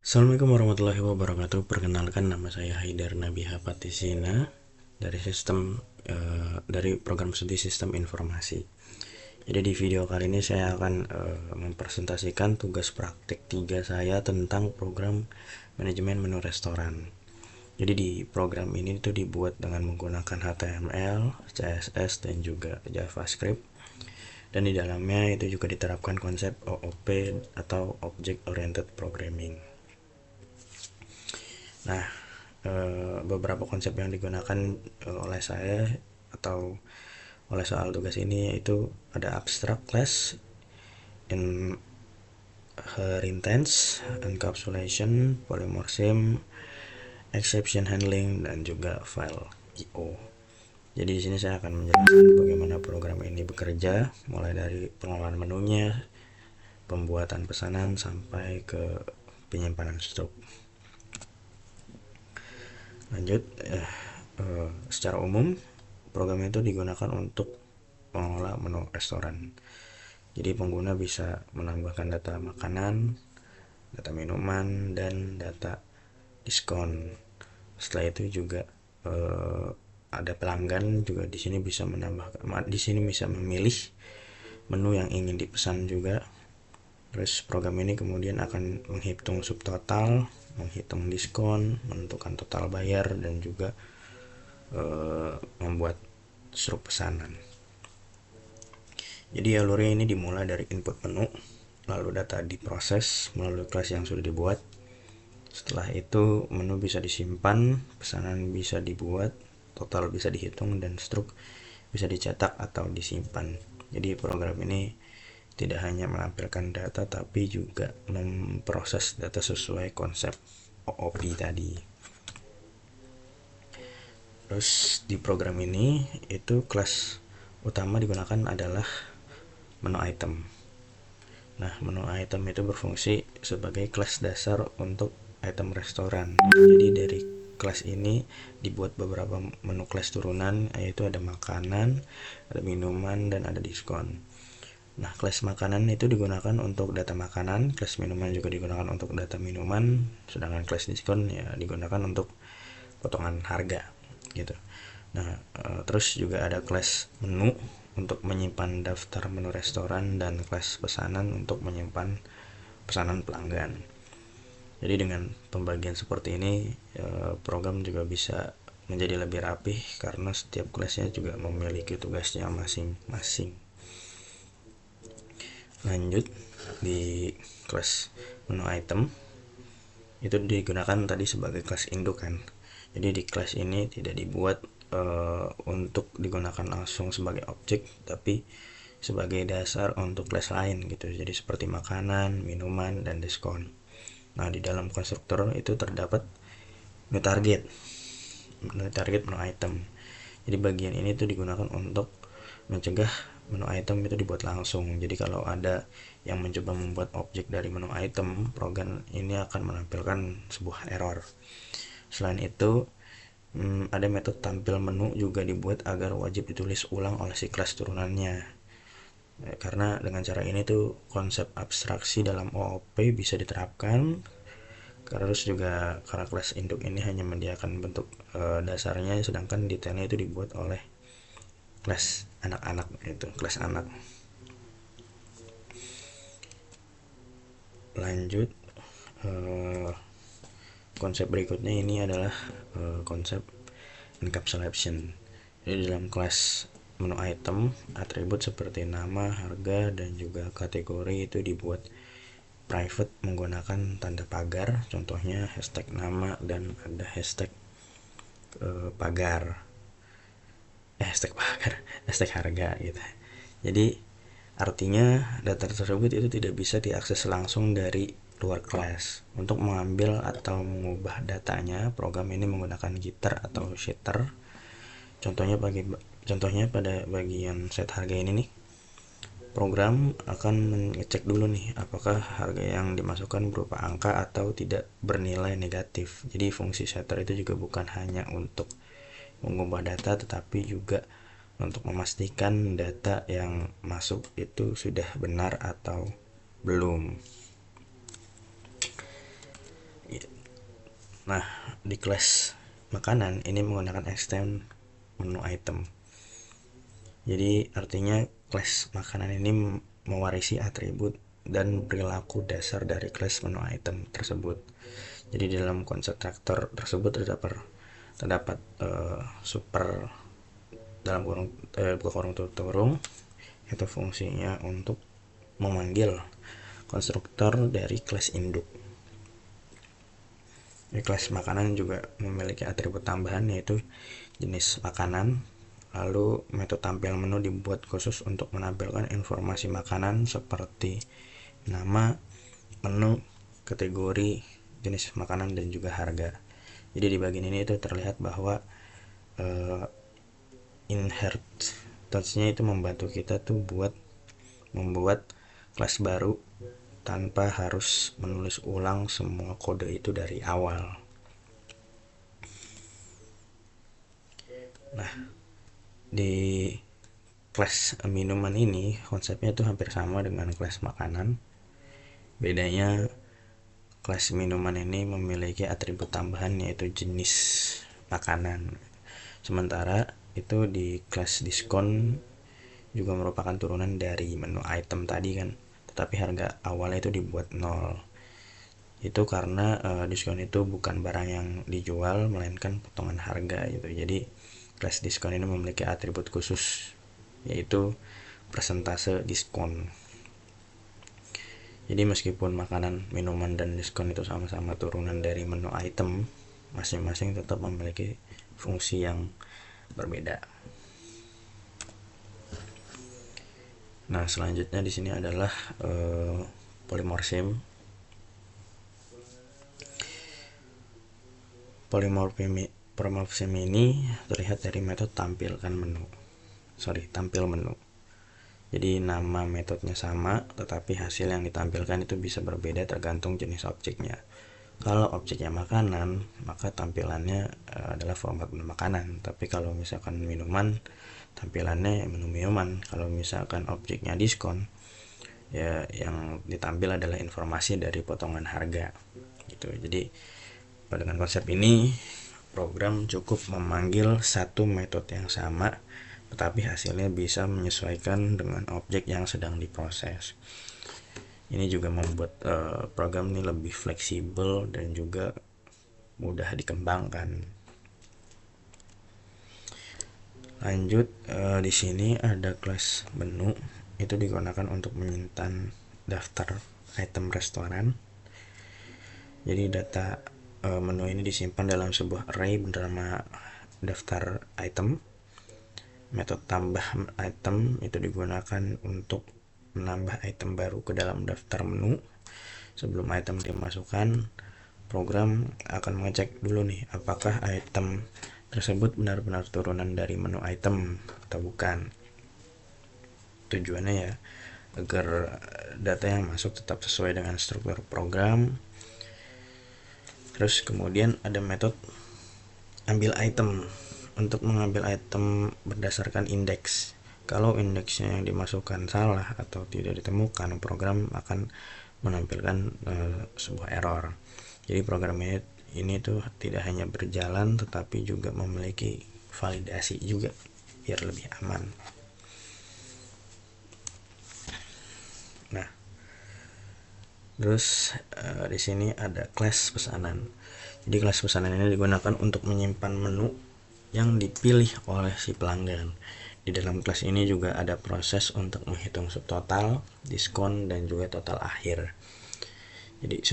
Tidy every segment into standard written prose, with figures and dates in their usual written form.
Assalamualaikum warahmatullahi wabarakatuh. Perkenalkan, nama saya Haidar Nabiha Patisina dari program studi Sistem Informasi. Jadi di video kali ini saya akan mempresentasikan tugas praktik 3 saya tentang program manajemen menu restoran. Jadi di program ini itu dibuat dengan menggunakan HTML, CSS, dan juga JavaScript. Dan di dalamnya itu juga diterapkan konsep OOP atau Object Oriented Programming. Nah, beberapa konsep yang digunakan oleh saya atau oleh soal tugas ini yaitu ada abstract class, inheritance, encapsulation, polymorphism, exception handling, dan juga file IO. Jadi di sini saya akan menjelaskan bagaimana program ini bekerja, mulai dari pengelolaan menunya, pembuatan pesanan, sampai ke penyimpanan stok. Lanjut, secara umum program itu digunakan untuk mengelola menu restoran. Jadi pengguna bisa menambahkan data makanan, data minuman, dan data diskon. Setelah itu juga ada pelanggan juga di sini bisa memilih menu yang ingin dipesan juga. Terus program ini kemudian akan menghitung subtotal, menghitung diskon, menentukan total bayar, dan juga membuat struk pesanan. Jadi alurnya ini dimulai dari input menu, lalu data diproses melalui kelas yang sudah dibuat. Setelah itu menu bisa disimpan, pesanan bisa dibuat, total bisa dihitung, dan struk bisa dicetak atau disimpan. Jadi program ini tidak hanya menampilkan data tapi juga memproses data sesuai konsep OOP tadi. Terus di program ini itu kelas utama digunakan adalah menu item. Nah, menu item itu berfungsi sebagai kelas dasar untuk item restoran. Jadi dari kelas ini dibuat beberapa menu kelas turunan, yaitu ada makanan, ada minuman, dan ada diskon. Nah, kelas makanan itu digunakan untuk data makanan, kelas minuman juga digunakan untuk data minuman, sedangkan kelas diskon ya digunakan untuk potongan harga gitu. Nah, terus juga ada kelas menu untuk menyimpan daftar menu restoran dan kelas pesanan untuk menyimpan pesanan pelanggan. Jadi dengan pembagian seperti ini, program juga bisa menjadi lebih rapih karena setiap kelasnya juga memiliki tugasnya masing-masing. Lanjut, di kelas menu item itu digunakan tadi sebagai kelas induk kan. Jadi di kelas ini tidak dibuat untuk digunakan langsung sebagai objek, tapi sebagai dasar untuk kelas lain gitu. Jadi seperti makanan, minuman, dan diskon. Nah, di dalam konstruktor itu terdapat menu target menu item. Jadi bagian ini tuh digunakan untuk mencegah menu item itu dibuat langsung. Jadi kalau ada yang mencoba membuat objek dari menu item, program ini akan menampilkan sebuah error. Selain itu, ada metode tampil menu juga dibuat agar wajib ditulis ulang oleh si kelas turunannya. Karena dengan cara ini tuh konsep abstraksi dalam OOP bisa diterapkan. Terus juga karena kelas induk ini hanya menyediakan bentuk dasarnya, sedangkan detailnya itu dibuat oleh kelas anak-anak, itu kelas anak. Lanjut, konsep berikutnya ini adalah konsep encapsulation. Jadi dalam kelas menu item, atribut seperti nama, harga, dan juga kategori itu dibuat private menggunakan tanda pagar, contohnya hashtag nama dan ada hashtag pagar hashtag harga gitu. Jadi artinya data tersebut itu tidak bisa diakses langsung dari luar kelas. Untuk mengambil atau mengubah datanya, program ini menggunakan getter atau sheeter. Contohnya pada bagian set harga ini nih, program akan mengecek dulu nih apakah harga yang dimasukkan berupa angka atau tidak bernilai negatif. Jadi fungsi setter itu juga bukan hanya untuk mengubah data tetapi juga untuk memastikan data yang masuk itu sudah benar atau belum. Nah, di kelas makanan ini menggunakan extend menu item. Jadi artinya kelas makanan ini mewarisi atribut dan perilaku dasar dari kelas menu item tersebut. Jadi dalam konstruktor tersebut terdapat super dalam kurung buka kurung tutup kurung itu fungsinya untuk memanggil konstruktor dari kelas induk. Di kelas makanan juga memiliki atribut tambahan yaitu jenis makanan. Lalu metode tampil menu dibuat khusus untuk menampilkan informasi makanan seperti nama, menu, kategori, jenis makanan dan juga harga. Jadi di bagian ini itu terlihat bahwa inheritance-nya itu membantu kita tuh buat membuat kelas baru tanpa harus menulis ulang semua kode itu dari awal. Nah, di kelas minuman ini konsepnya itu hampir sama dengan kelas makanan. Bedanya kelas minuman ini memiliki atribut tambahan yaitu jenis makanan. Sementara itu di kelas diskon juga merupakan turunan dari menu item tadi kan, tetapi harga awalnya itu dibuat 0. Itu karena diskon itu bukan barang yang dijual melainkan potongan harga gitu. Jadi kelas diskon ini memiliki atribut khusus yaitu persentase diskon. Jadi meskipun makanan, minuman dan diskon itu sama-sama turunan dari menu item, masing-masing tetap memiliki fungsi yang berbeda. Nah, selanjutnya di sini adalah polymorphism. Polymorphism ini terlihat dari metode tampil menu. Jadi nama metodenya sama, tetapi hasil yang ditampilkan itu bisa berbeda tergantung jenis objeknya. Kalau objeknya makanan, maka tampilannya adalah format menu makanan. Tapi kalau misalkan minuman, tampilannya menu minuman. Kalau misalkan objeknya diskon, ya yang ditampil adalah informasi dari potongan harga gitu. Jadi dengan konsep ini program cukup memanggil satu metode yang sama, tetapi hasilnya bisa menyesuaikan dengan objek yang sedang diproses. Ini juga membuat program ini lebih fleksibel dan juga mudah dikembangkan. Lanjut, di sini ada kelas menu, itu digunakan untuk menyimpan daftar item restoran. Jadi data menu ini disimpan dalam sebuah array bernama daftar item. Metode tambah item itu digunakan untuk menambah item baru ke dalam daftar menu. Sebelum item dimasukkan, program akan mengecek dulu nih apakah item tersebut benar-benar turunan dari menu item atau bukan. Tujuannya ya agar data yang masuk tetap sesuai dengan struktur program. Terus kemudian ada metode ambil item. Untuk mengambil item berdasarkan indeks. Kalau indeksnya yang dimasukkan salah atau tidak ditemukan, program akan menampilkan sebuah error. Jadi program ini tuh tidak hanya berjalan tetapi juga memiliki validasi juga biar lebih aman. Nah, terus di sini ada kelas pesanan. Jadi kelas pesanan ini digunakan untuk menyimpan menu yang dipilih oleh si pelanggan. Di dalam kelas ini juga ada proses untuk menghitung subtotal, diskon dan juga total akhir. Jadi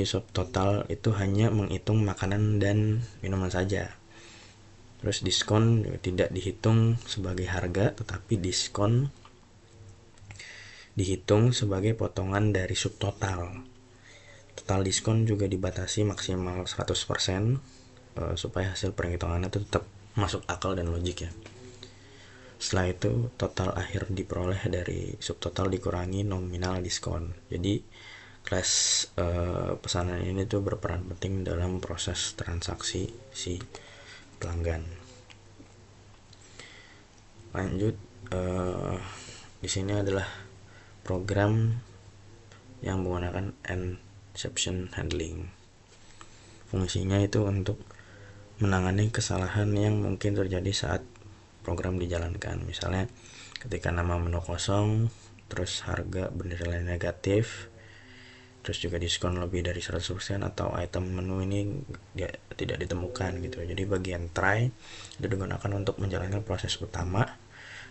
subtotal itu hanya menghitung makanan dan minuman saja. Terus diskon juga tidak dihitung sebagai harga, tetapi diskon dihitung sebagai potongan dari subtotal. Total diskon juga dibatasi maksimal 100% supaya hasil perhitungannya itu tetap masuk akal dan logik ya. Setelah itu total akhir diperoleh dari subtotal dikurangi nominal diskon. Jadi kelas pesanan ini tuh berperan penting dalam proses transaksi si pelanggan. Lanjut, di sini adalah program yang menggunakan exception handling. fungsinya itu untuk menangani kesalahan yang mungkin terjadi saat program dijalankan. Misalnya ketika nama menu kosong, terus harga bernilai negatif, terus juga diskon lebih dari 100% atau item menu ini tidak ditemukan gitu. Jadi bagian try itu digunakan untuk menjalankan proses utama.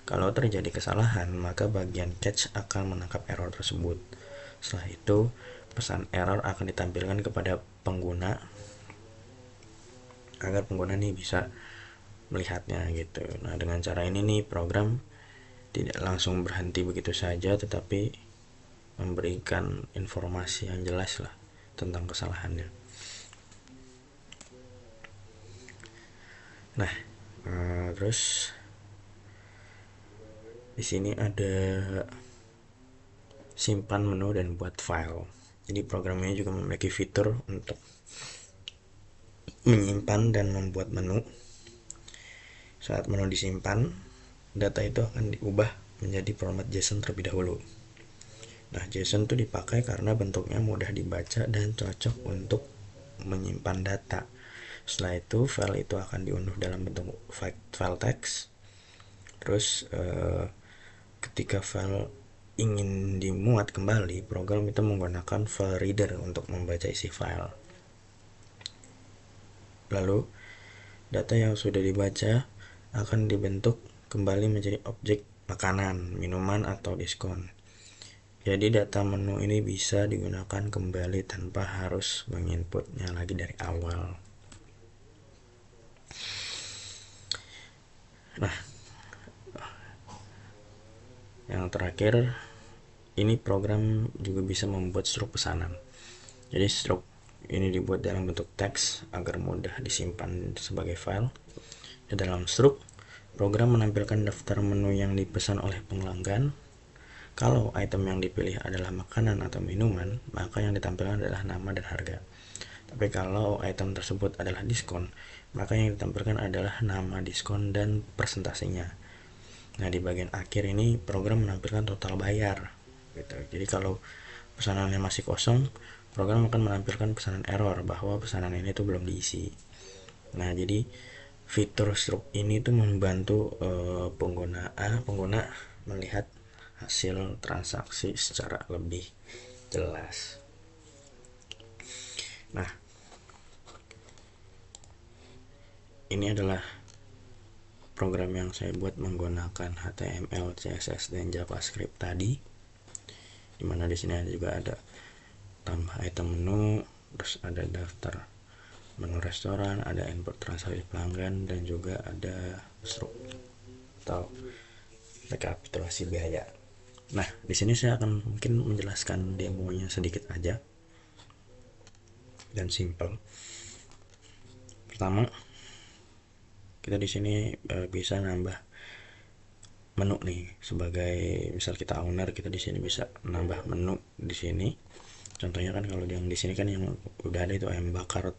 Kalau terjadi kesalahan, maka bagian catch akan menangkap error tersebut. Setelah itu, pesan error akan ditampilkan kepada pengguna agar pengguna nih bisa melihatnya gitu. Nah, dengan cara ini nih program tidak langsung berhenti begitu saja, tetapi memberikan informasi yang jelas lah tentang kesalahannya. Nah, terus di sini ada simpan menu dan buat file. Jadi program ini juga memiliki fitur untuk menyimpan dan membuat menu. Saat menu disimpan, data itu akan diubah menjadi format JSON terlebih dahulu. Nah, JSON itu dipakai karena bentuknya mudah dibaca dan cocok untuk menyimpan data. Setelah itu, file itu akan diunduh dalam bentuk file text. Terus ketika file ingin dimuat kembali, program itu menggunakan file reader untuk membaca isi file. Lalu, data yang sudah dibaca akan dibentuk kembali menjadi objek makanan, minuman, atau diskon. Jadi data menu ini bisa digunakan kembali tanpa harus menginputnya lagi dari awal. Nah, yang terakhir, ini program juga bisa membuat struk pesanan. Jadi struk ini dibuat dalam bentuk teks agar mudah disimpan sebagai file. Di dalam struk, program menampilkan daftar menu yang dipesan oleh pelanggan. Kalau item yang dipilih adalah makanan atau minuman, maka yang ditampilkan adalah nama dan harga. Tapi kalau item tersebut adalah diskon, maka yang ditampilkan adalah nama diskon dan presentasinya. Nah, di bagian akhir ini program menampilkan total bayar gitu. Jadi kalau pesanannya masih kosong, program akan menampilkan pesanan error bahwa pesanan ini tuh belum diisi. Nah, jadi fitur struk ini tuh membantu pengguna melihat hasil transaksi secara lebih jelas. Nah, ini adalah program yang saya buat menggunakan HTML, CSS, dan JavaScript tadi. Dimana di sini juga ada tambah item menu, terus ada daftar menu restoran, ada input transaksi pelanggan, dan juga ada struk atau rekapitulasi biaya. Nah, di sini saya akan mungkin menjelaskan demonya sedikit aja dan simple. Pertama, kita di sini bisa nambah menu nih. Sebagai misal kita owner, kita di sini bisa nambah menu di sini. Contohnya kan kalau yang di sini kan yang udah ada itu ayam bakar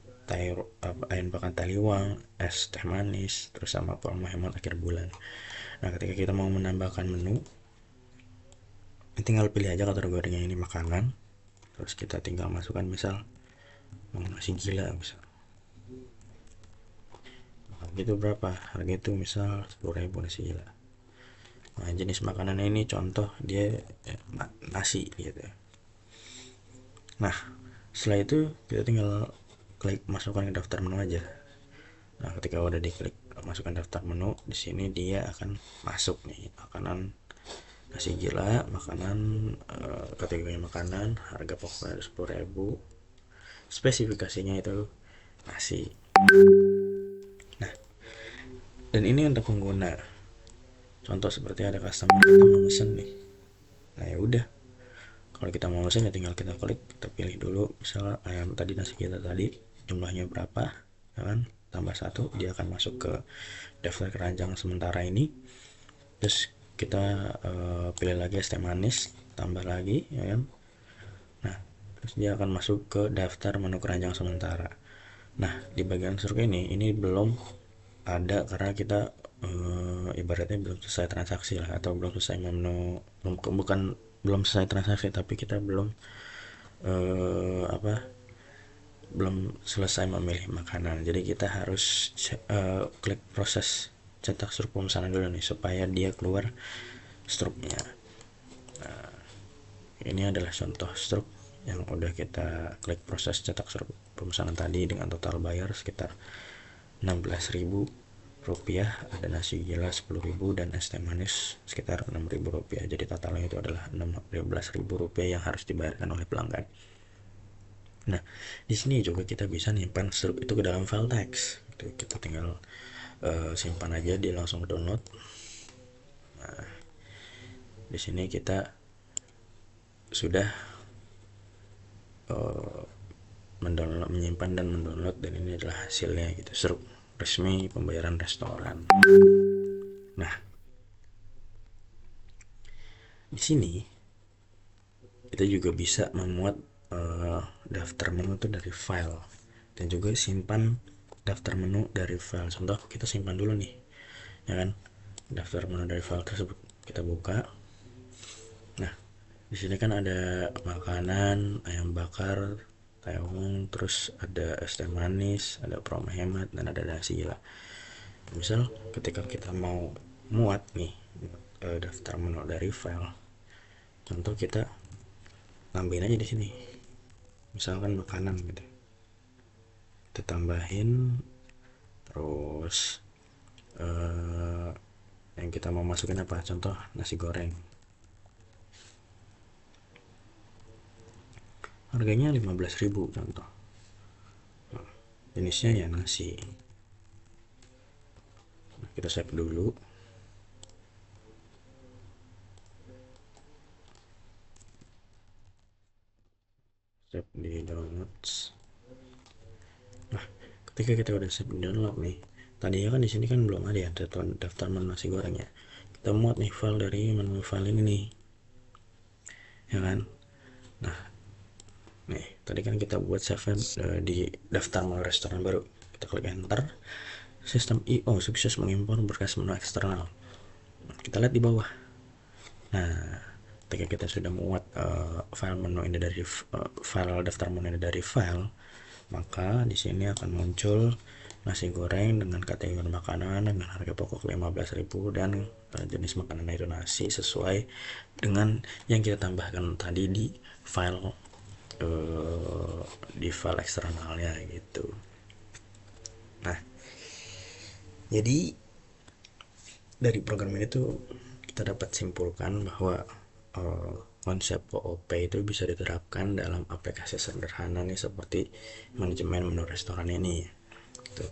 taliwang, es teh manis, terus sama promo hemat akhir bulan. Nah, ketika kita mau menambahkan menu, tinggal pilih aja kategorinya ini makanan, terus kita tinggal masukkan misal mau nasi gila misal. Harga itu berapa? Harga itu misal 10.000 nasi gila. Nah, jenis makanan ini contoh dia nasi gitu. Nah, setelah itu kita tinggal klik masukkan ke daftar menu aja. Nah, ketika udah diklik masukkan daftar menu, di sini dia akan masuk nih makanan nasi gila, makanan kategori makanan, harga pokoknya 10.000, spesifikasinya itu nasi. Nah, dan ini untuk pengguna. Contoh seperti ada customer kita mau mesen nih. Nah, ya udah. Kalau kita mau mesen ya tinggal kita klik, kita pilih dulu misalnya ayam tadi nasi kita tadi jumlahnya berapa, ya kan? Tambah 1, dia akan masuk ke daftar keranjang sementara ini. Terus kita pilih lagi es teh manis, tambah lagi, ya kan? Nah, terus dia akan masuk ke daftar menu keranjang sementara. Nah, di bagian struk ini belum ada karena kita ibaratnya belum selesai transaksi lah, atau belum selesai menu, belum selesai transaksi, tapi kita belum belum selesai memilih makanan, jadi kita harus klik proses cetak struk pemesanan dulu nih supaya dia keluar struknya. Ini adalah contoh struk yang udah kita klik proses cetak struk pemesanan tadi dengan total bayar sekitar 16.000 rupiah, ada nasi gila 10.000 dan es teh manis sekitar 6.000 rupiah. Jadi totalnya itu adalah 16.000 rupiah yang harus dibayarkan oleh pelanggan. Nah, di sini juga kita bisa nyimpan struk itu ke dalam file teks. Kita tinggal simpan aja, dia langsung download. Nah, di sini kita sudah mendownload, menyimpan dan mendownload, dan ini adalah hasilnya gitu, struk resmi pembayaran restoran. Nah, di sini kita juga bisa memuat daftar menu itu dari file dan juga simpan daftar menu dari file. Contoh kita simpan dulu nih, ya kan, daftar menu dari file tersebut kita buka. Nah, di sini kan ada makanan, ayam bakar, taehung, terus ada es teh manis, ada promo hemat, dan ada nasi gila. Misal ketika kita mau muat nih daftar menu dari file, contoh kita tambahin aja di sini, misalkan makanan gitu, kita tambahin, terus yang kita mau masukin apa, contoh nasi goreng, harganya 15.000 contoh, jenisnya ya nasi. Nah, kita save dulu. Save di downloads. Nah, ketika kita udah save di download nih, tadinya kan di sini kan belum ada ya daftar menu nasi gorengnya. Kita muat nih file dari menu file ini nih, ya kan. Nah, nih tadi kan kita buat save di daftar menu restoran baru. Kita klik enter. Sistem IO sukses mengimpor berkas menu eksternal. Kita lihat di bawah. Nah, ketika kita sudah muat file menu ini dari file daftar menu ini dari file, maka di sini akan muncul nasi goreng dengan kategori makanan dengan harga pokok 15.000 dan jenis makanan itu nasi sesuai dengan yang kita tambahkan tadi di file eksternalnya gitu. Nah, jadi dari program ini tuh kita dapat simpulkan bahwa konsep OOP itu bisa diterapkan dalam aplikasi sederhana nih seperti manajemen menu restoran ini. Gitu.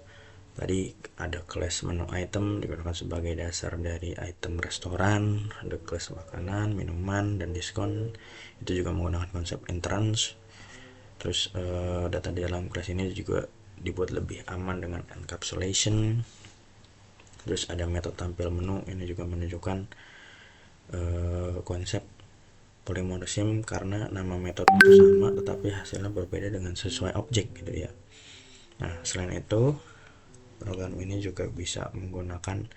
Tadi ada kelas menu item digunakan sebagai dasar dari item restoran, ada kelas makanan, minuman, dan diskon. Itu juga menggunakan konsep entrance. Terus data di dalam kelas ini juga dibuat lebih aman dengan encapsulation. Terus ada metode tampil menu, ini juga menunjukkan konsep polymorphism karena nama metode itu sama tetapi hasilnya berbeda dengan sesuai objek gitu ya. Nah, selain itu program ini juga bisa menggunakan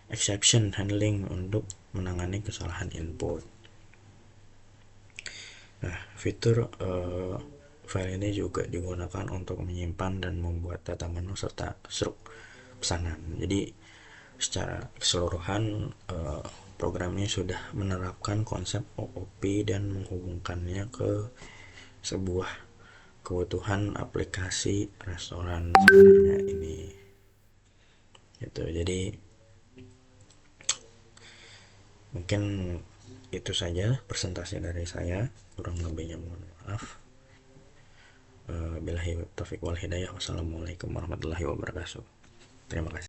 exception handling untuk menangani kesalahan input. Nah, fitur file ini juga digunakan untuk menyimpan dan membuat data menu serta struk pesanan. Jadi secara keseluruhan program ini sudah menerapkan konsep OOP dan menghubungkannya ke sebuah kebutuhan aplikasi restoran sebenarnya ini gitu. Jadi mungkin itu saja presentasi dari saya, kurang lebihnya mohon maaf. Billahi taufiq wal hidayah. Wassalamualaikum warahmatullahi wabarakatuh. Terima kasih.